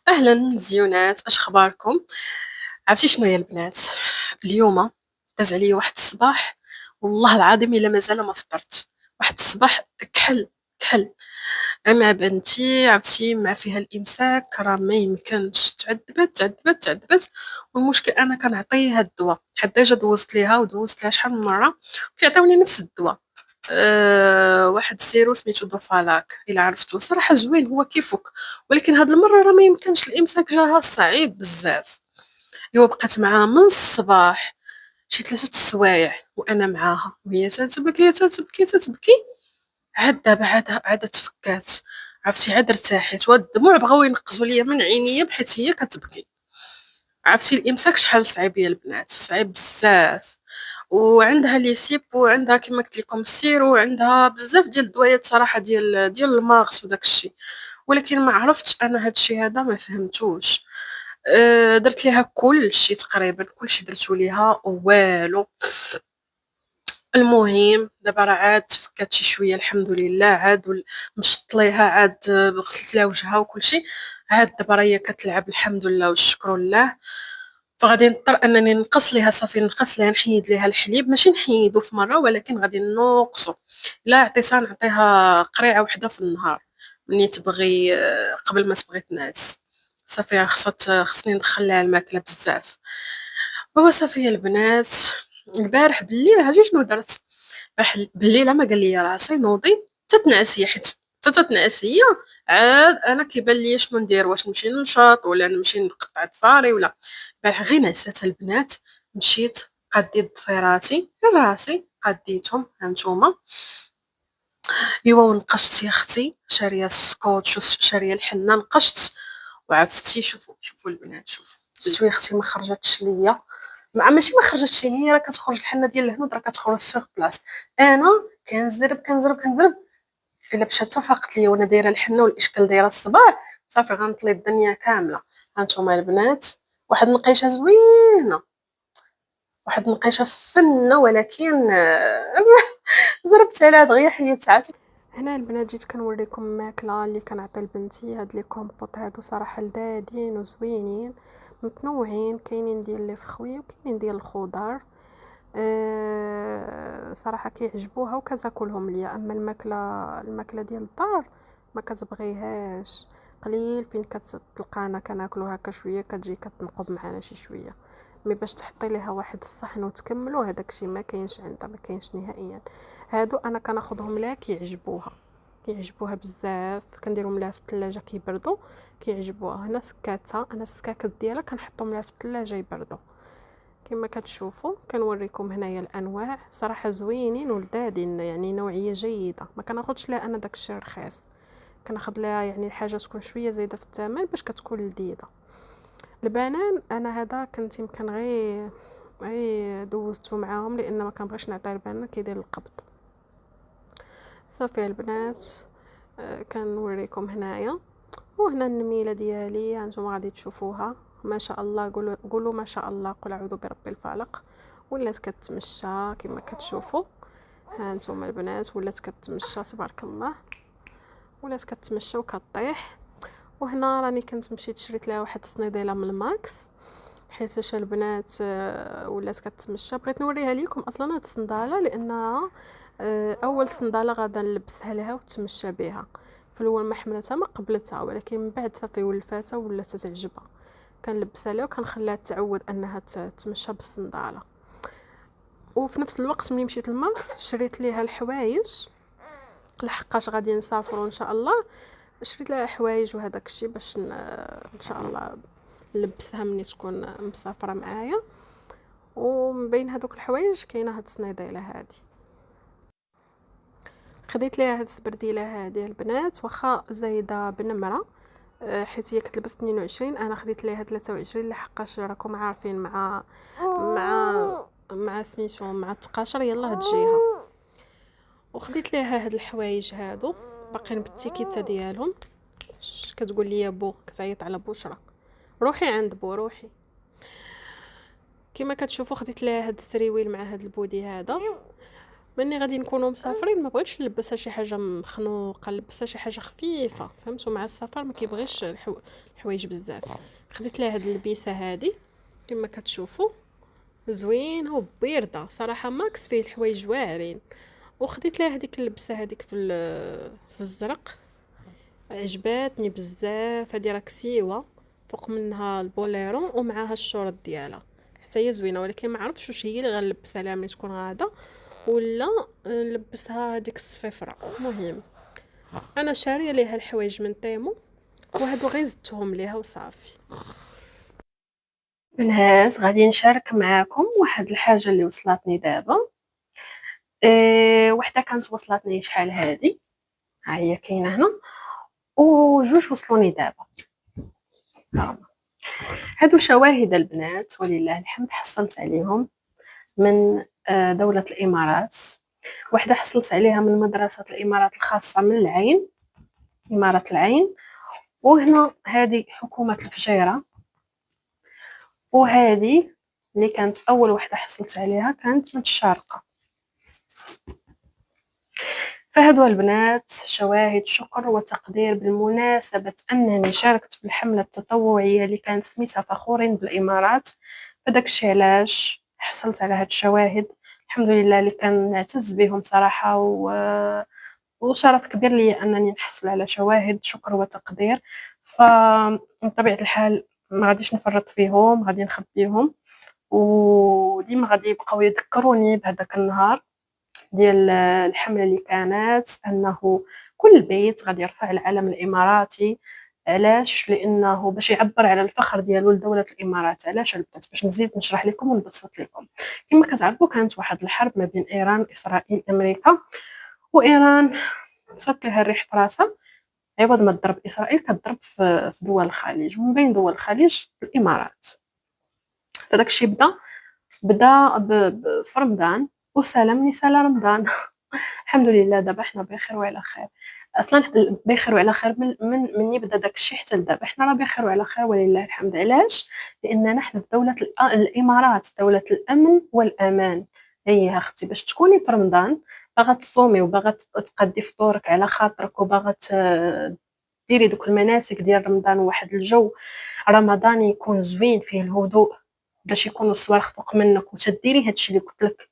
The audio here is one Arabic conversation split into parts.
أهلا زيونات، اش اخباركم؟ عرفتي شنو هي البنات؟ اليوم داز عليا واحد الصباح، والله العظيم الا مازال ما فطرت. واحد الصباح كحل كحل. مع بنتي عرفتي مع فيها الامساك راه ما يمكنش، تعذبت. والمشكل انا كنعطيها الدواء، حتى ديجا دوزت ليها ودوزت لها شحال من مره كيعطيوني نفس الدواء. واحد السيرو سميتو دوفالاك، الا عرفتو صراحه زوين هو كيفوك، ولكن هاد المره راه ما يمكنش، الامساك جاها صعيب بزاف. ايوا بقيت معاها من الصباح شي 3 السوايع وانا معاها، وهي تتبكي. عاد دابا عاد تفكات، عرفتي عاد ارتاحت، والدموع بغاو ينقزوا ليا من عينيا بحيث هي كتبكي. عرفتي الامساك شحال صعيب يا البنات، صعيب بزاف. وعندها لي سيب، وعندها كما قلت لكم السيرو، وعندها بزاف ديال الدويات صراحه ديال الماغس وداك الشيء. ولكن ما عرفتش انا هاد الشيء هذا ما فهمتوش. درت ليها كلشي تقريبا، كلشي درتو ليها والو. المهم دابا راه عاد تفكات شي شويه الحمد لله، عاد مشط ليها، عاد غسلت لها وجهها وكلشي. عاد دابا راه هي كتلعب الحمد لله والشكر لله. فغادي نضطر انني نقص ليها، صافي نقص ليها، نحيد ليها الحليب، ماشي نحيدو في مره ولكن غادي نقصو. لا عطيتها نعطيها قريعه وحده في النهار ملي تبغي، قبل ما تبغي تنعس. صافي خصني ندخل لها الماكله بزاف. هو صافي يا البنات، البارح بالليل عرفتي شنو درت؟ البارح بالليل ما قال لي راسي نوضي تتنعس هي، حيت تتنعس هي. عاد انا كيبان لي شنو ندير، واش نمشي ننشط ولا نمشي نقطع ضفاري ولا. البارح غير نعسات البنات، مشيت قديت ضفيراتي راسي قديتهم هانتوما. ايوا ونقشت يا اختي، شاريه السكوتش وشاريه الحنه، نقشت وعفتي. شوفوا البنات، شوفوا يا اختي ما خرجتش ليا. ماشي ما خرجتش هي، راه كتخرج الحنه ديال الهنود راه كتخرج سيغ بلاص. انا كنزرب الا مشات فاقت ليا وانا دايره الحنه والاشكال دايره الصباع، صافي غنطلي الدنيا كامله. هانتوما البنات، واحد النقيشه زوينه، واحد النقيشه فنه، ولكن ضربت عليها دغيا حيدت. هنا البنات جيت كنوريكم الماكله اللي كنعطي لبنتي. هاد لي كومبوط هادو صراحه لذاذين وزوينين متنوعين، كاينين ديال لي فخوي وكاينين ديال الخضار. صراحه كيعجبوها وكتاكلهم ليا. اما الماكله ديال الدار ما كتبغيهاش، قليل فين كتلقانا كناكلو هكا شويه كتجي كتنقب معانا شي شويه. مي باش تحطي ليها واحد الصحن وتكملوا هذاك الشيء ما كاينش عندها، ما كاينش نهائيا. هادو انا كناخذهم لها كيعجبوها بزاف، كنديرهم لها في الثلاجه كيبردوا كيعجبوها. هنا سكاتها، انا السكاكات ديالها كنحطهم لها في الثلاجه يبردوا. كما كتشوفوا كنوريكم هنايا الانواع، صراحه زوينين ولذاذين، يعني نوعيه جيده. ما كناخذش لها انا داك الشيء رخيص، كناخذ لها يعني الحاجه تكون شويه زايده في الثمن باش كتكون لذيذه. البنان انا هذا كنت يمكن غير دوزته معاهم لان ما كنبغيش نعطي البنان كيدير القبض. صافي البنات، كنوريكم هنايا. وهنا النميله ديالي هانتوما غادي تشوفوها، ما شاء الله. قولوا ما شاء الله، قل اعوذ برب الفلق. ولات كتمشى كما كتشوفوا هانتوما البنات، ولات كتمشى تبارك الله، ولات كتمشى وكطيح. وهنا راني كنت مشيت شريت لها واحد الصنيديله من الماكس، حيت البنات ولات كتمشى. بغيت نوريها لكم اصلا هاد الصنداله لانها اول صنداله غادا نلبسها لها وتمشى بها. في الاول ما حملتها ما قبلتها، ولكن من بعد صافي ولفاتها ولات تعجبها. كنلبسها لها وكنخليها تعود انها تمشى بالصنداله. وفي نفس الوقت ملي مشيت للماكس شريت ليها الحوايج لحقاش غادي نسافروا ان شاء الله. شريت لها حوايج وهداك الشيء باش ان شاء الله نلبسها ملي تكون مسافره معايا. ومن بين هذوك الحوايج كاينه هاد الصنيديله هادي، خديت ليها هاد السبرديله هادي البنات، واخا زايده بنمره حيت هي كتلبس 22، انا خديت ليها 23 لحقاش راكم عارفين مع سميتو مع التقاشر يلا هاد الجهه. وخديت ليها هاد الحوايج هادو باقيين بالتيكيته ديالهم. كتقول لي يا بو، كتعيط على بشرى، روحي عند بو روحي. كما كتشوفوا خديت لها هاد السريويل مع هاد البودي هذا. ملي غادي نكونوا مسافرين ما بغيتش نلبسها شي حاجه مخنوقه، نلبسها شي حاجه خفيفه، فهمتوا؟ مع السفر ما كيبغيش الحوايج بزاف. خديت لها هاد اللبسه هادي كما كتشوفوا، زوينه وبيرده صراحه، ماكس فيه الحوايج واعرين. وخديت لها هذيك اللبسه هذيك في الزرق، عجباتني بزاف. هذه راك سيوه فوق منها البوليرون ومعاها الشورت ديالها، حتى هي زوينه، ولكن ما عرفتش واش هي اللي غنلبسها لها ملي تكون غاده ولا نلبسها هذيك الصفيفره. المهم انا شاريه ليها الحوايج من تيمو، وهادو غير زدتهم ليها وصافي. الناس غادي نشارك معاكم واحد الحاجه اللي وصلتني دابا. وحده كانت وصلتني شحال هادي، ها هي كاينه هنا، وجوج وصلوني دابا. هادو شواهد البنات ولله الحمد حصلت عليهم من دولة الإمارات. واحدة حصلت عليها من مدرسة الإمارات الخاصة من العين، إمارة العين. وهنا هذه حكومة الفجيرة. وهذه اللي كانت أول واحدة حصلت عليها كانت من الشارقة. فهذو البنات شواهد شكر وتقدير بمناسبة أنني شاركت في الحملة التطوعية اللي كانت سميتها فخورين بالإمارات. فداك الشيء علاش حصلت على هاد الشواهد، الحمد لله اللي كنعتز بهم صراحة. وشرف كبير لي أنني نحصل على شواهد شكر وتقدير. فمن طبيعة الحال ما غاديش نفرط فيهم، غادي نخبيهم، وديما غادي يبقاو يذكروني بهذاك النهار ديال الحملة اللي كانت، أنه كل بيت غادي يرفع العلم الإماراتي. علاش؟ لأنه باش يعبر على الفخر ديالو لدولة الإمارات. علاش البنات؟ باش نزيد نشرح لكم ونبسط لكم. كما كتعرفوا كانت واحد الحرب ما بين إيران، إسرائيل، أمريكا. وإيران صات لها الريح في راسها، عوض ما تضرب إسرائيل كتضرب في دول الخليج، ومن بين دول الخليج الإمارات. فداك الشيء بدا في رمضان، وسلام نسال رمضان. الحمد لله دابا حنا بخير وعلى خير. اصلا بخير وعلى خير من يبدا داك الشيء حتى لدابا حنا راه بخير وعلى خير ولله الحمد. علاش؟ لاننا حنا في دوله الامارات، دوله الامن والامان. هي اختي باش تكوني في رمضان باغا تصومي وباغا تقدي فطورك على خاطرك وباغا ديري دوك المناسك ديال رمضان، وواحد الجو رمضاني يكون زوين فيه الهدوء باش يكونوا الصواريخ فوق منك وتديري هادشي اللي قلت لك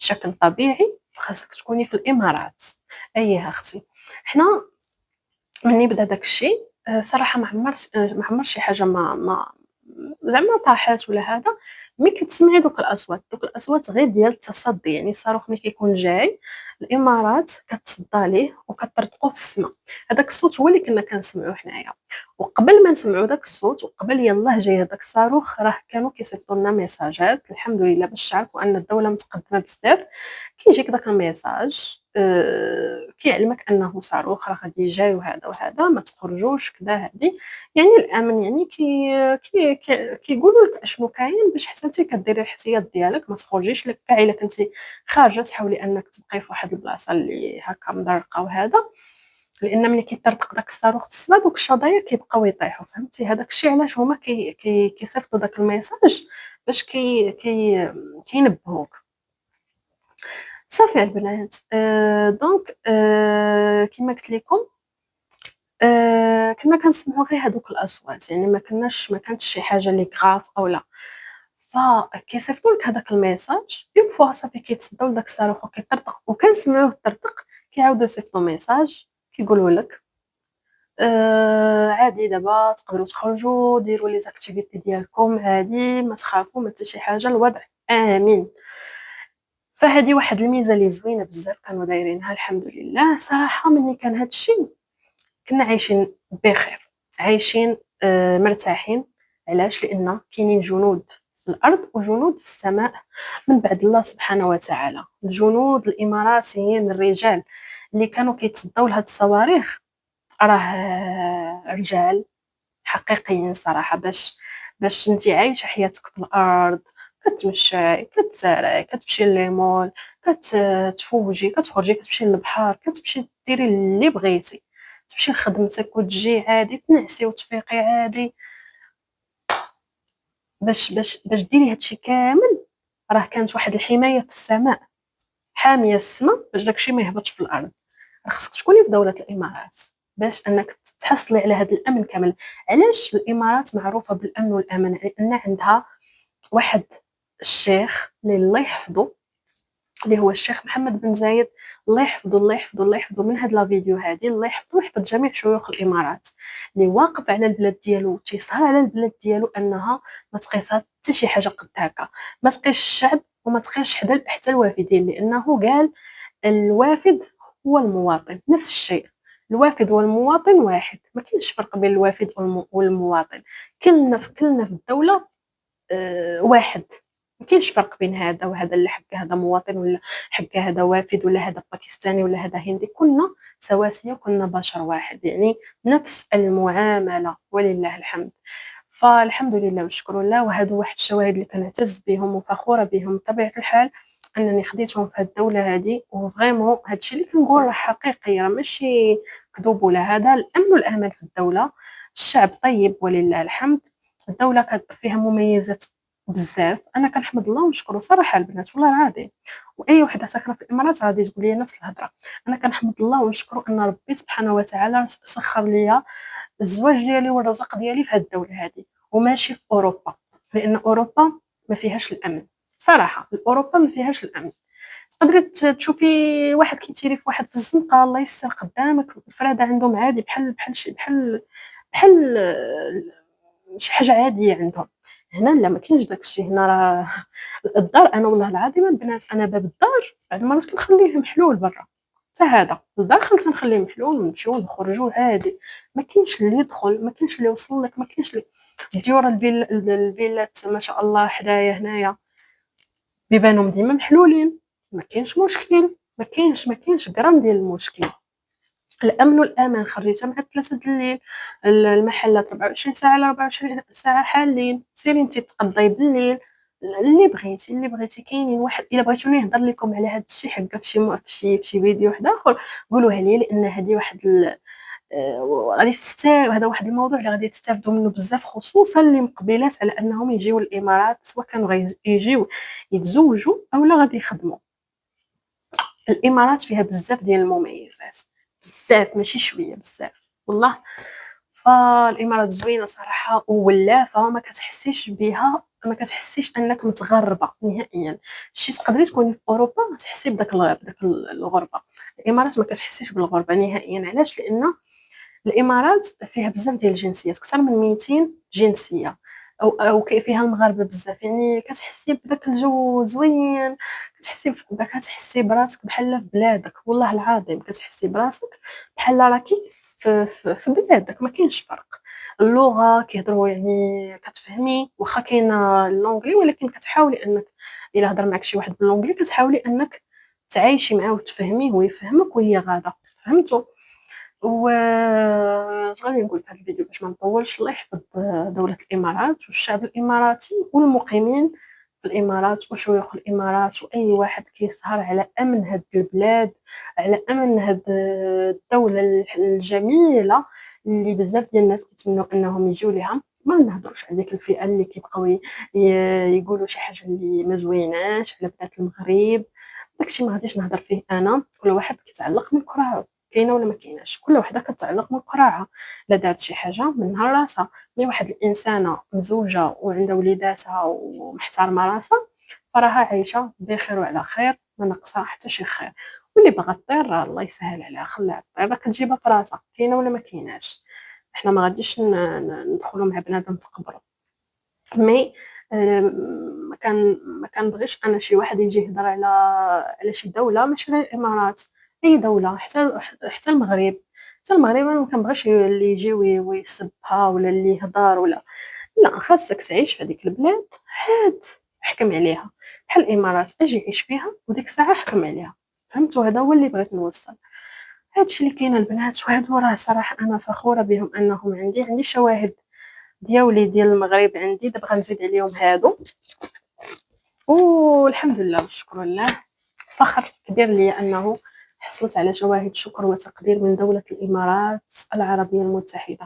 بشكل طبيعي، خاصك تكوني في الامارات. اييه اختي. حنا مني بدا داك الشيء صراحه ما عمر شي حاجه ما زعما طاحات ولا هذا. ملي كتسمعي دوك الاصوات غير ديال التصدي، يعني الصاروخ ملي كيكون جاي الامارات كتصدى ليه وكترتقو في السماء. هذاك الصوت هو اللي كنا كنسمعوه حنايا. وقبل ما نسمعوا داك الصوت وقبل يلاه جاي هذاك الصاروخ، راه كانوا كيصيفطوا لنا ميساجات الحمد لله باش تعرفوا ان الدوله متقدمه بزاف. كيجيك داك الميساج كيعلمك انه صاروخ راه غادي جاي وهذا وهذا، ما تخرجوش كذا هادي. يعني الامن يعني كيقولوا لك اشنو كاين باش حتى انت كديري الاحتياط ديالك، ما تخرجيش لك كاع الا كنتي خارجه تحاولي انك تبقاي في واحد البلاصه اللي هكا مدرقه وهذا. لان ملي كيطرطق داك الصاروخ في السما دوك الشظايا كيبقاو يطيحوا، فهمتي؟ هذاك الشيء علاش هما كيصيفطوا داك الميساج باش كينبهوك. صافي البنات. دونك كما قلت لكم كنا كنسمعوا غير هذوك الاصوات، يعني ما كانتش شي حاجه اللي غاف او لا. فكيصيفطوا لك هذاك الميساج اون فوا صافي كيتصدوا لداك الصاروخ وكيطرطق وكنسمعوه الطرطق. كيعاودوا يصيفطوا ميساج كيقولوا لك عادي دابا تقدروا تخرجوا ديروا لي زاكتيفيتي ديالكم عادي، ما تخافوا ما حتى شي حاجه، الوضع امن. فهذه واحد الميزه اللي زوينه بزاف كانوا دايرينها الحمد لله. صراحه ملي كان هذا الشيء كنا عايشين بخير، عايشين مرتاحين. علاش؟ لان كاينين جنود في الارض وجنود في السماء من بعد الله سبحانه وتعالى. الجنود الاماراتيين الرجال اللي كانوا كيتصداو لهاد الصواريخ راه رجال حقيقيين صراحه. باش انتي عايشه حياتك في الارض، كتمشاي كتسارعي كتمشي ليمول، كتفوجي كتخرجي كتمشي للبحر، كتمشي ديري اللي بغيتي، تمشي لخدمتك وتجي عادي، تنعسي وتفيقي عادي. باش ديري هادشي كامل راه كانت واحد الحمايه في السماء حاميه السما باش داكشي ما يهبطش في الارض. خصك تكوني في دوله الامارات باش انك تحصلي على هذا الامن كامل. علاش الامارات معروفه بالامن والامان؟ لان عندها واحد الشيخ اللي الله يحفظه، اللي هو الشيخ محمد بن زايد، الله يحفظه الله يحفظه الله يحفظه. من هاد لا فيديو هادي الله يحفظه ويحفظ جميع شيوخ الامارات، اللي واقف على البلاد ديالو تيسهر على البلاد ديالو انها ما تقيسها حتى شي حاجه قد هكا، ما تقيش الشعب وما تقيش حتى الوافدين، لانه قال الوافد هو المواطن. نفس الشيء، الوافد والمواطن واحد، ما كاينش فرق بين الوافد والمواطن. كلنا في الدوله واحد، ما كاينش فرق بين هذا وهذا، اللي حق هذا مواطن ولا حق هذا وافد ولا هذا باكستاني ولا هذا هندي، كلنا سواسية وكلنا بشر واحد، يعني نفس المعاملة ولله الحمد. فالحمد لله والشكر لله، وهذو واحد الشواهد اللي كنعتز بهم وفخورة بهم بطبيعة الحال، انني خديتهم في هذه الدولة هذه. وفريمون هادشي اللي كنقول راه حقيقي، راه ماشي كذوب ولا هذا. الامن والامان في الدولة، الشعب طيب ولله الحمد، الدولة فيها مميزات بزاف. انا كنحمد الله ونشكره صراحه البنات والله العظيم، واي وحده ساكنه في الامارات غادي تقول لي نفس الهضره. انا كنحمد الله ونشكره ان ربي سبحانه وتعالى سخر لي الزواج ديالي والرزق ديالي في هذه الدوله هذه، وماشي في اوروبا، لان اوروبا ما فيهاش الامن. صراحه اوروبا ما فيهاش الامن. تقدري تشوفي واحد كيتيري في واحد في الزنقه الله يسر قدامك، الفراده عندهم عادي بحال شي حاجه عاديه عندهم. هنا لا، ما كاينش داكشي. هنا راه الدار، انا والله العظيم البنات انا باب الدار بعض المرات كنخليه محلول برا، حتى هذا الدار خليت نخليه محلول ونمشيو ونخرجوا عادي. ما كاينش اللي يدخل، ما كاينش اللي يوصل لك، ما كاينش اللي الديور الفيلات ما شاء الله حدايا هنايا بيبانهم ديما محلولين، ما كاينش مشكل، ما كاينش غرام ديال المشكل. الامن والامان، خرجيتها مع 3 د الليل، المحلات 24 ساعه على 24 ساعه حالين، سيري انت تقضي بالليل اللي بغيتي كاينين. واحد الا بغيتوني نهضر لكم على هذا الشيء حقا في شي فيديو واحد اخر قولوها لي، لان هذه واحد غادي هذا واحد الموضوع اللي غادي تستافدوا منه بزاف، خصوصا اللي مقبلات على انهم يجيو الامارات، سواء كانوا يجيو يتزوجوا او لا غادي يخدموا. الامارات فيها بزاف ديال المميزات، بزاف ماشي شويه، بزاف والله. فالامارات زوينه صراحه وولافه، ما كتحسيش بها، ما كتحسيش انك متغربه نهائيا. شي تقدري تكوني في اوروبا تحسي بداك الغربه. الامارات ما كتحسيش بالغربه نهائيا. علاش؟ لان الامارات فيها بزاف ديال الجنسيات، اكثر من 200 جنسيه، او فيها المغاربه بزاف، يعني كتحسي بداك الجو زوين، كتحسي براسك بحال في بلادك. والله العظيم كتحسي براسك بحال راكي في بلادك، ما كاينش فرق. اللغه كيهضروا يعني كتفهمي، واخا كاينه اللونجلي، ولكن كتحاولي انك الا هضر معك شي واحد باللونجلي كتحاولي انك تعايشي معاه وتفهميه ويفهمك وهي غاده. فهمتوا؟ و اش غادي نقول في هذا الفيديو باش ما نطولش؟ الله يحفظ دولة الإمارات والشعب الإماراتي والمقيمين في الإمارات وشيوخ الإمارات، وأي واحد كيسهر على أمن هاد البلاد، على أمن هاد الدولة الجميلة اللي بزاف ديال الناس كيتمنوا أنهم يجيو ليها. ما نهضروش على ديك الفئة اللي كيبقاو يقولوا شي حاجة اللي ما زويناش على بنات المغرب. داكشي ما غاديش نهضر فيه أنا، كل واحد كيتعلق من كراعو، كاينه ولا ما كايناش، كل وحده كتعلق من قراعه. لا دارت شي حاجه منها راسها. مي واحد الانسانه مزوجه وعندها وليداتها ومحترمه راسها، فراها عايشه بخير وعلى خير، ما ناقصها حتى شي خير. واللي باغا طير راه الله يسهل عليها، خليها طير، راه كتجيبها في راسها، كاينه ولا ما كايناش. احنا ما غاديش ندخلوا مع بنادم في قبره. مي ما كنبغيش انا شي واحد يجي يهضر على شي دوله، ماشي غير الامارات، اي دوله، حتى المغرب. حتى المغرب انا ما كنبغيش اللي يجي ويسبها ولا اللي يهضر ولا لا. خاصك تعيش في هذيك البلاد عاد احكم عليها، بحال الامارات اجي عيش فيها وديك الساعه احكم عليها. فهمتوا؟ هذا هو اللي بغيت نوصل. هادشي اللي كاين البنات، وهادو راه صراحه انا فخوره بهم انهم عندي شواهد ديال المغرب عندي، دابا غنزيد عليهم هادو. والحمد لله والشكر لله، فخر كبير لي انه حصلت على شواهد شكر وتقدير من دولة الامارات العربية المتحدة.